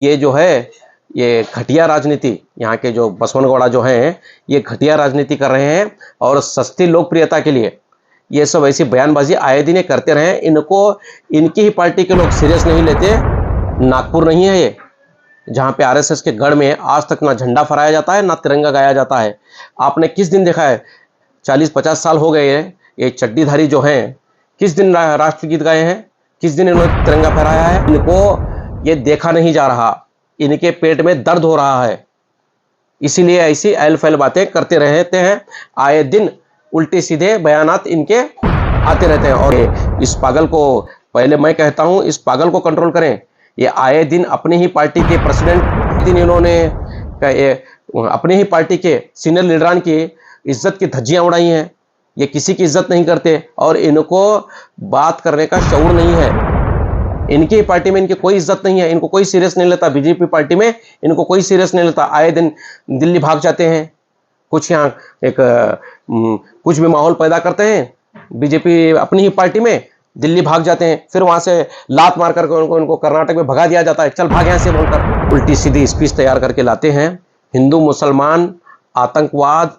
ये जो है ये घटिया राजनीति, यहाँ के जो बसवन गौड़ा जो हैं ये घटिया राजनीति कर रहे हैं और सस्ती लोकप्रियता के लिए ये सब ऐसी बयानबाजी आए दिन ये करते रहे। इनको इनकी ही पार्टी के लोग सीरियस नहीं लेते। नागपुर नहीं है ये जहाँ पे आरएसएस के गढ़ में आज तक ना झंडा फहराया जाता है ना तिरंगा गाया जाता है। आपने किस दिन देखा है? 40-50 साल हो गए हैं ये चड्डीधारी जो हैं किस दिन राष्ट्रगीत गाए हैं? किस दिन इन्होंने तिरंगा फहराया है? इनको ये देखा नहीं जा रहा, इनके पेट में दर्द हो रहा है, इसीलिए ऐसी ऐल फैल बातें करते रहते हैं। आए दिन उल्टे सीधे बयानात इनके आते रहते हैं और इस पागल को, पहले मैं कहता हूं इस पागल को कंट्रोल करें। ये आए दिन अपनी ही पार्टी के प्रेसिडेंट दिन इन्होंने अपनी ही पार्टी के सीनियर लीडरान की इज्जत की धज्जियां उड़ाई हैं। ये किसी की इज्जत नहीं करते और इनको बात करने का शऊर नहीं है। इनकी पार्टी में इनकी कोई इज्जत नहीं है, इनको कोई सीरियस नहीं लेता। बीजेपी पार्टी में इनको कोई सीरियस नहीं लेता। आए दिन दिल्ली भाग जाते हैं, कुछ यहाँ एक कुछ भी माहौल पैदा करते हैं बीजेपी अपनी ही पार्टी में, दिल्ली भाग जाते हैं, फिर वहां से लात मार करके उनको कर्नाटक में भगा दिया जाता है। चल भाग यहाँ से बोलकर उल्टी सीधी स्पीच तैयार करके लाते हैं। हिंदू मुसलमान, आतंकवाद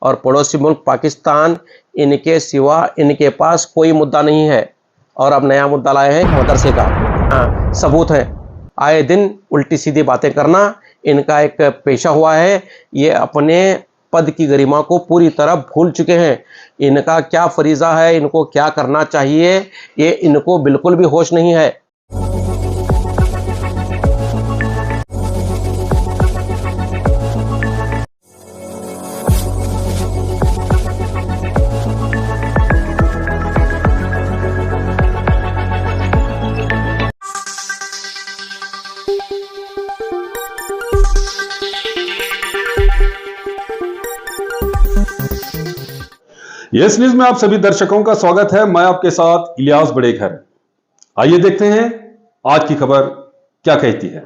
और पड़ोसी मुल्क पाकिस्तान, इनके सिवा इनके पास कोई मुद्दा नहीं है। और अब नया मुद्दा लाए हैं मदरसे का। सबूत है। आए दिन उल्टी सीधी बातें करना इनका एक पेशा हुआ है। ये अपने पद की गरिमा को पूरी तरह भूल चुके हैं। इनका क्या फरीजा है, इनको क्या करना चाहिए, ये इनको बिल्कुल भी होश नहीं है। यस न्यूज में आप सभी दर्शकों का स्वागत है। मैं आपके साथ इलियास बड़ेखर। आइए देखते हैं आज की खबर क्या कहती है।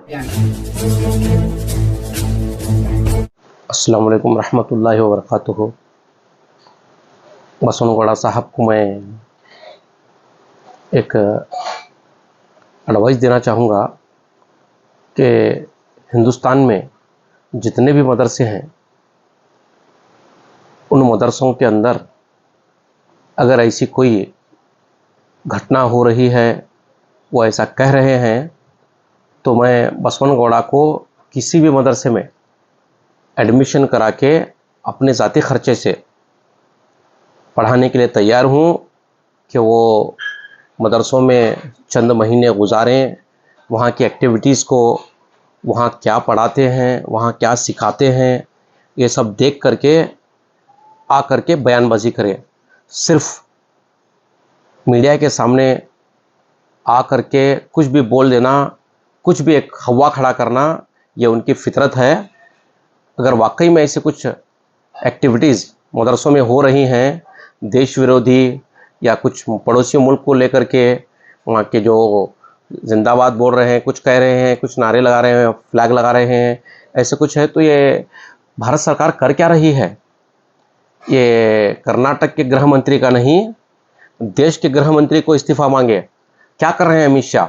अस्सलाम वालेकुम रहमतुल्लाहि व बरकातुहू। बसवन गौड़ा साहब को मैं एक एडवाइस देना चाहूँगा कि हिंदुस्तान में जितने भी मदरसे हैं उन मदरसों के अंदर अगर ऐसी कोई घटना हो रही है, वो ऐसा कह रहे हैं, तो मैं बसवन गौड़ा को किसी भी मदरसे में एडमिशन करा के अपने ज़ाती खर्चे से पढ़ाने के लिए तैयार हूँ कि वो मदरसों में चंद महीने गुजारें, वहाँ की एक्टिविटीज़ को, वहाँ क्या पढ़ाते हैं, वहाँ क्या सिखाते हैं, ये सब देख करके आ करके बयानबाजी करें। सिर्फ मीडिया के सामने आ करके कुछ भी बोल देना, कुछ भी एक हवा खड़ा करना, ये उनकी फितरत है। अगर वाकई में ऐसे कुछ एक्टिविटीज़ मदरसों में हो रही हैं, देश विरोधी या कुछ पड़ोसी मुल्क को लेकर के वहाँ के जो जिंदाबाद बोल रहे हैं, कुछ कह रहे हैं, कुछ नारे लगा रहे हैं, फ्लैग लगा रहे हैं, ऐसे कुछ है, तो ये भारत सरकार कर क्या रही है? ये कर्नाटक के गृह मंत्री का नहीं, देश के गृह मंत्री को इस्तीफा मांगे। क्या कर रहे हैं अमित शाह?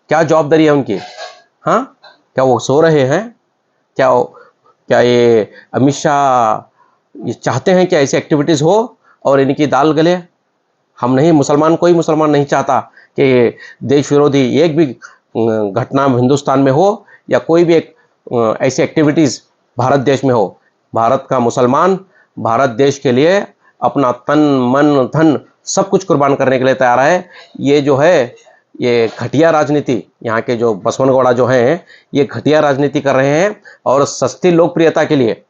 क्या जवाबदारी है उनकी? हाँ, क्या वो सो रहे हैं? क्या ये अमित शाह ये चाहते हैं कि ऐसी एक्टिविटीज़ हो और इनकी दाल गले? हम नहीं, मुसलमान, कोई मुसलमान नहीं चाहता कि देश विरोधी एक भी घटना हिंदुस्तान में हो या कोई भी एक ऐसी एक्टिविटीज़ भारत देश में हो। भारत का मुसलमान भारत देश के लिए अपना तन मन धन सब कुछ कुर्बान करने के लिए तैयार है। ये जो है ये घटिया राजनीति, यहाँ के जो बसवन गौड़ा जो हैं ये घटिया राजनीति कर रहे हैं और सस्ती लोकप्रियता के लिए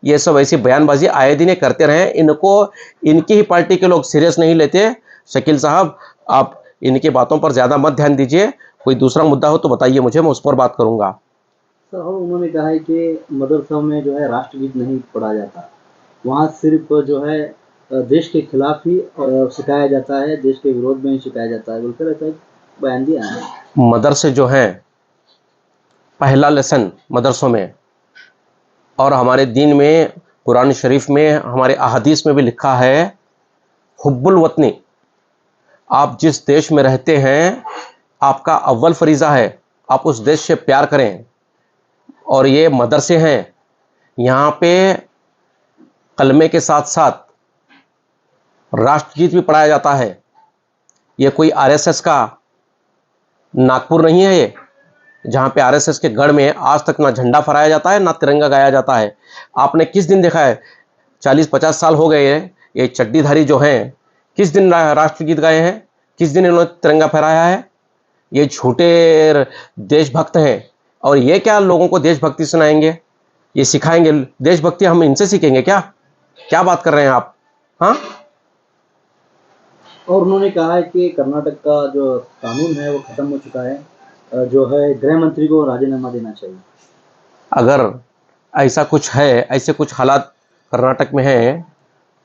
ये सब ऐसी बयानबाजी आए दिन करते रहे। इनको इनकी ही पार्टी के लोग सीरियस नहीं लेते। शकील साहब, आप इनकी बातों पर ज़्यादा मत ध्यान दीजिए। कोई दूसरा मुद्दा हो तो बताइए मुझे, मैं उस पर बात करूँगा। सर, उन्होंने कहा है कि मदरसों में जो है राष्ट्रगीत नहीं पढ़ा जाता, वहाँ सिर्फ जो है देश के खिलाफ ही सिखाया जाता है, देश के विरोध में ही सिखाया जाता है, बोलकर ऐसा बयान दिया है। मदरसे जो हैं, पहला लेसन मदरसों में और हमारे दीन में, कुरान शरीफ में, हमारे अहादीस में भी लिखा है, हुब्बुल वतनी, आप जिस देश में रहते हैं आपका अव्वल फरीज़ा है आप उस देश से प्यार करें, और ये मदरसे हैं, यहाँ पे कलमे के साथ साथ राष्ट्रगीत भी पढ़ाया जाता है। ये कोई आरएसएस का नागपुर नहीं है, ये जहाँ पे आरएसएस के गढ़ में आज तक ना झंडा फहराया जाता है ना तिरंगा गाया जाता है। आपने किस दिन देखा है? 40-50 साल हो गए हैं, ये चड्डीधारी जो हैं किस दिन राष्ट्रगीत गाए हैं? किस दिन इन्होंने तिरंगा फहराया है? ये झूठे देशभक्त हैं। और ये क्या लोगों को देशभक्ति सुनाएंगे, ये सिखाएंगे देशभक्ति? हम इनसे सीखेंगे क्या? क्या बात कर रहे हैं आप? हाँ, और उन्होंने कहा है कि कर्नाटक का जो कानून है वो खत्म हो चुका है, जो है गृह मंत्री को राजीनामा देना चाहिए। अगर ऐसा कुछ है, ऐसे कुछ हालात कर्नाटक में हैं,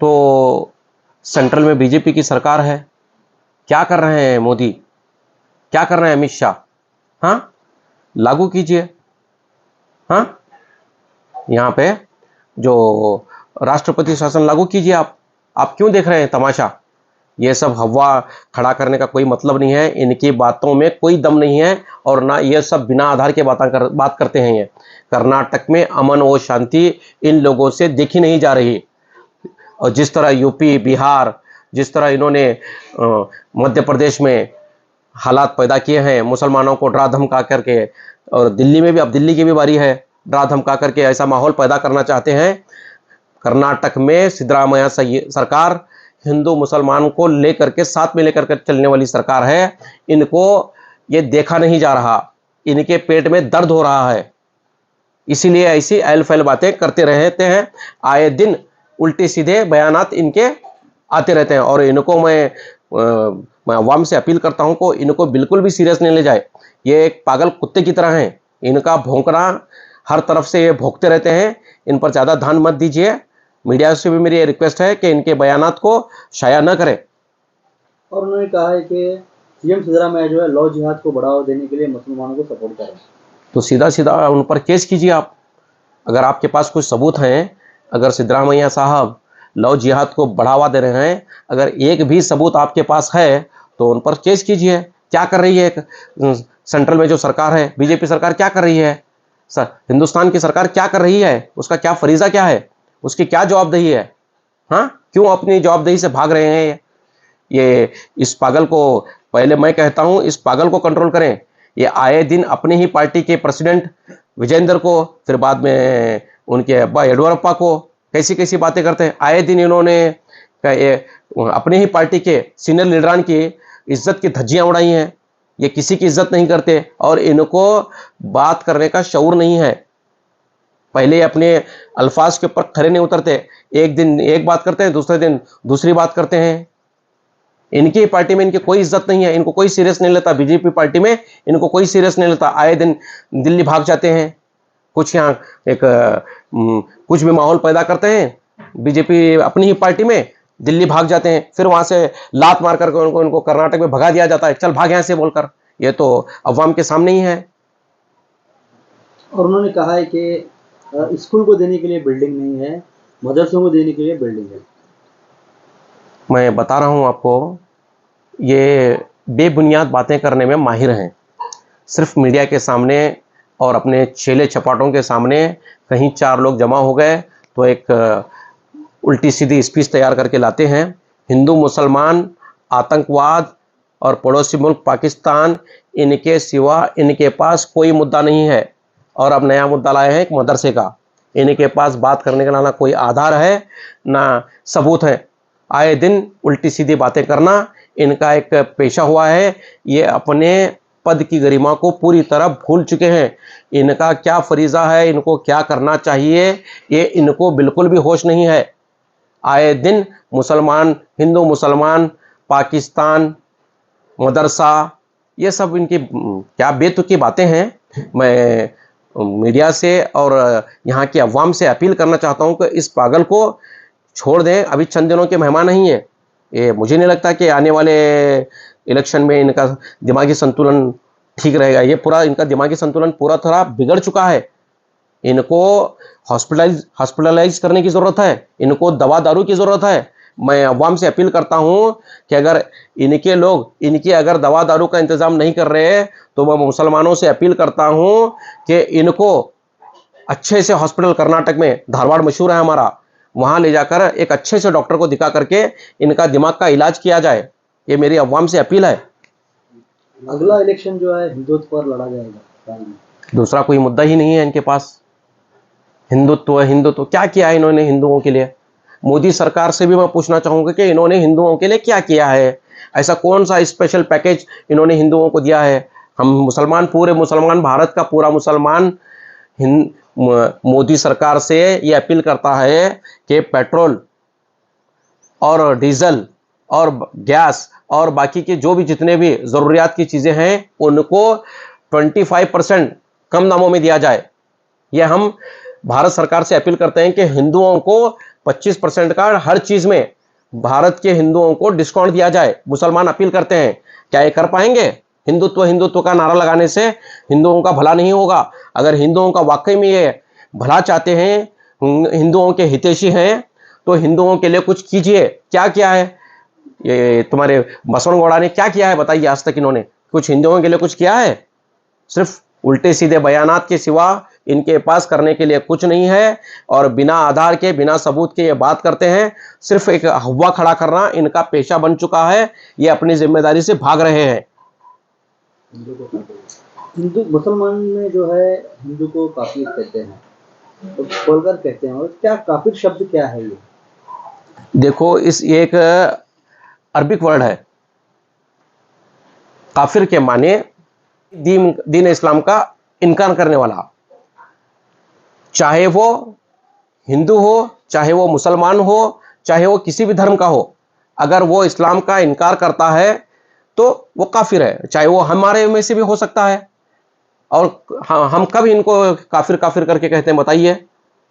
तो सेंट्रल में बीजेपी की सरकार है। क्या कर रहे हैं मोदी, क्या कर रहे हैं अमित शाह? हाँ, लागू कीजिए। हाँ, यहाँ पे जो राष्ट्रपति शासन लागू कीजिए। आप क्यों देख रहे हैं तमाशा? ये सब हवा खड़ा करने का कोई मतलब नहीं है, इनकी बातों में कोई दम नहीं है, और ना ये सब बिना आधार के बात करते हैं। ये कर्नाटक में अमन और शांति इन लोगों से देखी नहीं जा रही। और जिस तरह यूपी, बिहार, जिस तरह इन्होंने मध्य प्रदेश में हालात पैदा किए हैं, मुसलमानों को डरा धमका करके, और दिल्ली में भी, अब दिल्ली की भी बारी है, डरा धमका करके ऐसा माहौल पैदा करना चाहते हैं। कर्नाटक में सिद्धरामैया सरकार हिंदू मुसलमान को लेकर के, साथ में लेकर के चलने वाली सरकार है। इनको ये देखा नहीं जा रहा, इनके पेट में दर्द हो रहा है, इसीलिए ऐसी ऐल फैल बातें करते रहते हैं। आए दिन उल्टे सीधे बयानात इनके आते रहते हैं, और इनको मैं अवाम से अपील करता हूं को इनको बिल्कुल भी सीरियस नहीं ले जाए। ये एक पागल कुत्ते की तरह हैं, इनका भौंकना हर तरफ से ये भौंकते रहते हैं। इन पर ज़्यादा ध्यान मत दीजिए। मीडिया से भी मेरी ये रिक्वेस्ट है कि इनके बयानात को शाया न करें। और उन्होंने कहा है कि सीएम सिद्धरामैया जो है लव जिहाद को बढ़ावा देने के लिए मुसलमानों को सपोर्ट कर रहे हैं। तो सीधा सीधा उन पर केस कीजिए आप, अगर आपके पास कुछ सबूत हैं। अगर सिद्धरामैया साहब लव जिहाद को बढ़ावा दे रहे हैं, अगर एक भी सबूत आपके पास है तो उन पर केस कीजिए। क्या कर रही है सेंट्रल में जो सरकार है, बीजेपी सरकार क्या कर रही है? हिंदुस्तान की सरकार क्या कर रही है? उसका क्या फरीजा क्या है? उसकी क्या जवाबदेही है? हाँ, क्यों अपनी जवाबदेही से भाग रहे हैं? ये इस पागल को, पहले मैं कहता हूं इस पागल को कंट्रोल करें। ये आए दिन अपनी ही पार्टी के प्रेसिडेंट विजेंद्र को, फिर बाद में उनके अब्बा येडियुरप्पा को कैसी कैसी बातें करते हैं। आए दिन इन्होंने अपनी ही पार्टी के सीनियर लीडरान की इज्जत की धज्जियां उड़ाई हैं। ये किसी की इज्जत नहीं करते और इनको बात करने का शऊर नहीं है। पहले अपने अल्फाज के ऊपर खरे नहीं उतरते, एक दिन एक बात करते हैं, दूसरे दिन दूसरी बात करते हैं। इनकी पार्टी में इनकी कोई इज्जत नहीं है, इनको कोई सीरियस नहीं लेता। बीजेपी पार्टी में इनको कोई सीरियस नहीं लेता। आए दिन दिल्ली भाग जाते हैं, कुछ यहाँ कुछ भी माहौल पैदा करते हैं बीजेपी अपनी ही पार्टी में, दिल्ली भाग जाते हैं, फिर वहां से लात मार करके उनको कर्नाटक में भगा दिया जाता है, चल भाग यहाँ से बोलकर। ये तो अवाम के सामने ही है। और उन्होंने कहा है कि स्कूल को देने के लिए बिल्डिंग नहीं है, मदरसों को देने के लिए बिल्डिंग है। मैं बता रहा हूं आपको, ये बेबुनियाद बातें करने में माहिर हैं। सिर्फ मीडिया के सामने और अपने चेले चपाटों के सामने कहीं चार लोग जमा हो गए तो एक उल्टी सीधी स्पीच तैयार करके लाते हैं। हिंदू मुसलमान, आतंकवाद और पड़ोसी मुल्क पाकिस्तान, इनके सिवा इनके पास कोई मुद्दा नहीं है। और अब नया मुद्दा लाए हैं एक मदरसे का। इनके पास बात करने का ना कोई आधार है ना सबूत है। आए दिन उल्टी सीधी बातें करना इनका एक पेशा हुआ है। ये अपने पद की गरिमा को पूरी तरह भूल चुके हैं। इनका क्या फरीजा है, इनको क्या करना चाहिए, ये इनको बिल्कुल भी होश नहीं है। आए दिन मुसलमान, हिंदू मुसलमान, पाकिस्तान, मदरसा, ये सब इनकी क्या बेतुकी बातें हैं। मैं मीडिया से और यहाँ की अवाम से अपील करना चाहता हूँ कि इस पागल को छोड़ दें। अभी चंद दिनों के मेहमान नहीं है ये। मुझे नहीं लगता कि आने वाले इलेक्शन में इनका दिमागी संतुलन ठीक रहेगा। ये पूरा इनका दिमागी संतुलन पूरा तरह बिगड़ चुका है। इनको हॉस्पिटलाइज करने की ज़रूरत है, इनको दवा दारू की ज़रूरत है। मैं अवाम से अपील करता हूँ कि अगर इनके लोग इनकी अगर दवा दारू का इंतज़ाम नहीं कर रहे तो मैं मुसलमानों से अपील करता हूँ कि इनको अच्छे से हॉस्पिटल कर्नाटक में, धारवाड़ मशहूर है हमारा, वहां ले जाकर एक अच्छे से डॉक्टर को दिखा करके इनका दिमाग का इलाज किया जाए। ये मेरी अवाम से अपील है। अगला इलेक्शन जो है हिंदुत्व पर लड़ा जाएगा। दूसरा कोई मुद्दा ही नहीं है इनके पास। हिंदुत्व हिंदुत्व क्या किया है इन्होंने हिंदुओं के लिए? मोदी सरकार से भी मैं पूछना चाहूंगा कि इन्होंने हिंदुओं के लिए क्या किया है? ऐसा कौन सा स्पेशल पैकेज इन्होंने हिंदुओं को दिया है? हम मुसलमान, पूरे मुसलमान, भारत का पूरा मुसलमान मोदी सरकार से ये अपील करता है कि पेट्रोल और डीजल और गैस और बाकी के जो भी जितने भी ज़रूरियात की चीज़ें हैं उनको 25% कम दामों में दिया जाए। यह हम भारत सरकार से अपील करते हैं कि हिंदुओं को 25% का हर चीज़ में भारत के हिंदुओं को डिस्काउंट दिया जाए। मुसलमान अपील करते हैं, क्या ये कर पाएंगे? हिंदुत्व हिंदुत्व का नारा लगाने से हिंदुओं का भला नहीं होगा। अगर हिंदुओं का वाकई में ये भला चाहते हैं, हिंदुओं के हितैषी हैं, तो हिंदुओं के लिए कुछ कीजिए। क्या किया है ये तुम्हारे बसवनगौड़ा ने? क्या किया है बताइए आज तक इन्होंने? कुछ हिंदुओं के लिए कुछ किया है? सिर्फ उल्टे सीधे बयानात के सिवा इनके पास करने के लिए कुछ नहीं है, और बिना आधार के, बिना सबूत के ये बात करते हैं। सिर्फ एक हवा खड़ा करना इनका पेशा बन चुका है। ये अपनी जिम्मेदारी से भाग रहे हैं। हिंदू मुसलमान में जो है हिंदू को काफिर कहते हैं, तो खोलकर कहते हैं। और क्या काफिर शब्द क्या है ये? देखो, ये एक अरबिक वर्ड है। काफिर के माने दीन इस्लाम का इनकार करने वाला। चाहे वो हिंदू हो, चाहे वो मुसलमान हो, चाहे वो किसी भी धर्म का हो, अगर वो इस्लाम का इनकार करता है तो वो काफिर है। चाहे वो हमारे में से भी हो सकता है। और हम कब इनको काफिर काफिर करके कहते हैं बताइए?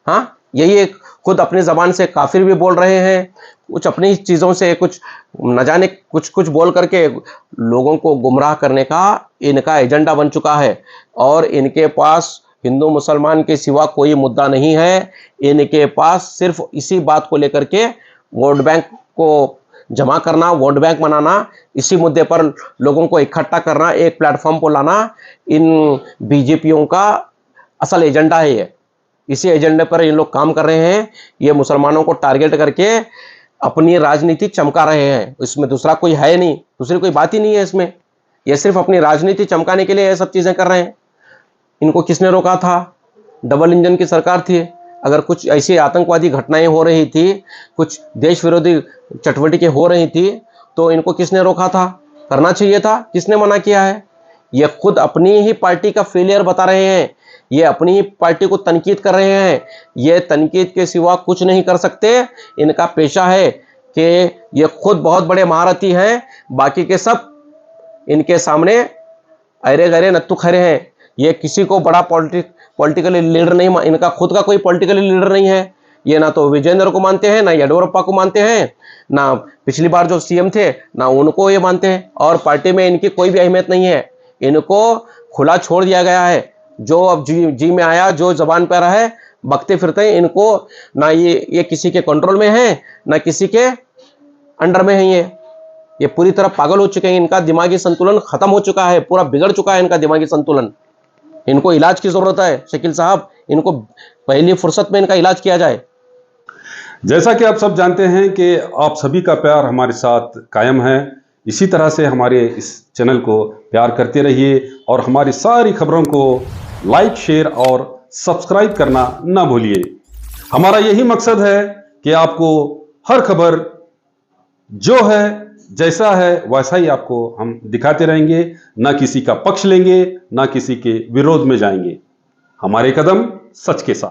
हाँ, यही खुद अपनी जबान से काफिर भी बोल रहे हैं, कुछ अपनी चीजों से कुछ न जाने कुछ कुछ बोल करके लोगों को गुमराह करने का इनका एजेंडा बन चुका है। और इनके पास हिंदू मुसलमान के सिवा कोई मुद्दा नहीं है। इनके पास सिर्फ इसी बात को लेकर के वोट बैंक को जमा करना, वोट बैंक बनाना, इसी मुद्दे पर लोगों को इकट्ठा करना, एक प्लेटफॉर्म पर लाना, इन बीजेपियों का असल एजेंडा है ये। इसी एजेंडे पर इन लोग काम कर रहे हैं। ये मुसलमानों को टारगेट करके अपनी राजनीति चमका रहे हैं। इसमें दूसरा कोई है नहीं, दूसरी कोई बात ही नहीं है इसमें। ये सिर्फ अपनी राजनीति चमकाने के लिए ये सब चीजें कर रहे हैं। इनको किसने रोका था? डबल इंजन की सरकार थी। अगर कुछ ऐसी आतंकवादी घटनाएं हो रही थी, कुछ देश विरोधी चटवटिकें हो रही थी, तो इनको किसने रोका था? करना चाहिए था। किसने मना किया है? ये खुद अपनी ही पार्टी का फेलियर बता रहे हैं। ये अपनी ही पार्टी को तनकीद कर रहे हैं। ये तनकीद के सिवा कुछ नहीं कर सकते। इनका पेशा है कि ये खुद बहुत बड़े महारथी हैं, बाकी के सब इनके सामने अरे गरे नत्थु खरे हैं। ये किसी को बड़ा पॉलिटिकल लीडर नहीं, इनका खुद का कोई पॉलिटिकल लीडर नहीं है। ये ना तो विजेंद्र को मानते हैं, ना येडियुरप्पा को मानते हैं, ना पिछली बार जो सीएम थे ना उनको ये मानते हैं। और पार्टी में इनकी कोई भी अहमियत नहीं है। इनको खुला छोड़ दिया गया है। जो अब जी में आया, जो जबान पर है, बकते फिरते हैं। इनको ना ये किसी के कंट्रोल में है, ना किसी के अंडर में है। ये पूरी तरह पागल हो चुके हैं। इनका दिमागी संतुलन खत्म हो चुका है, पूरा बिगड़ चुका है इनका दिमागी संतुलन। इनको इलाज की जरूरत है शकील साहब। इनको पहली फुर्सत में इनका इलाज किया जाए। जैसा कि आप सब जानते हैं कि आप सभी का प्यार हमारे साथ कायम है। इसी तरह से हमारे इस चैनल को प्यार करते रहिए और हमारी सारी खबरों को लाइक, शेयर और सब्सक्राइब करना ना भूलिए। हमारा यही मकसद है कि आपको हर खबर जो है, जैसा है वैसा ही आपको हम दिखाते रहेंगे। ना किसी का पक्ष लेंगे, ना किसी के विरोध में जाएंगे। हमारे कदम सच के साथ।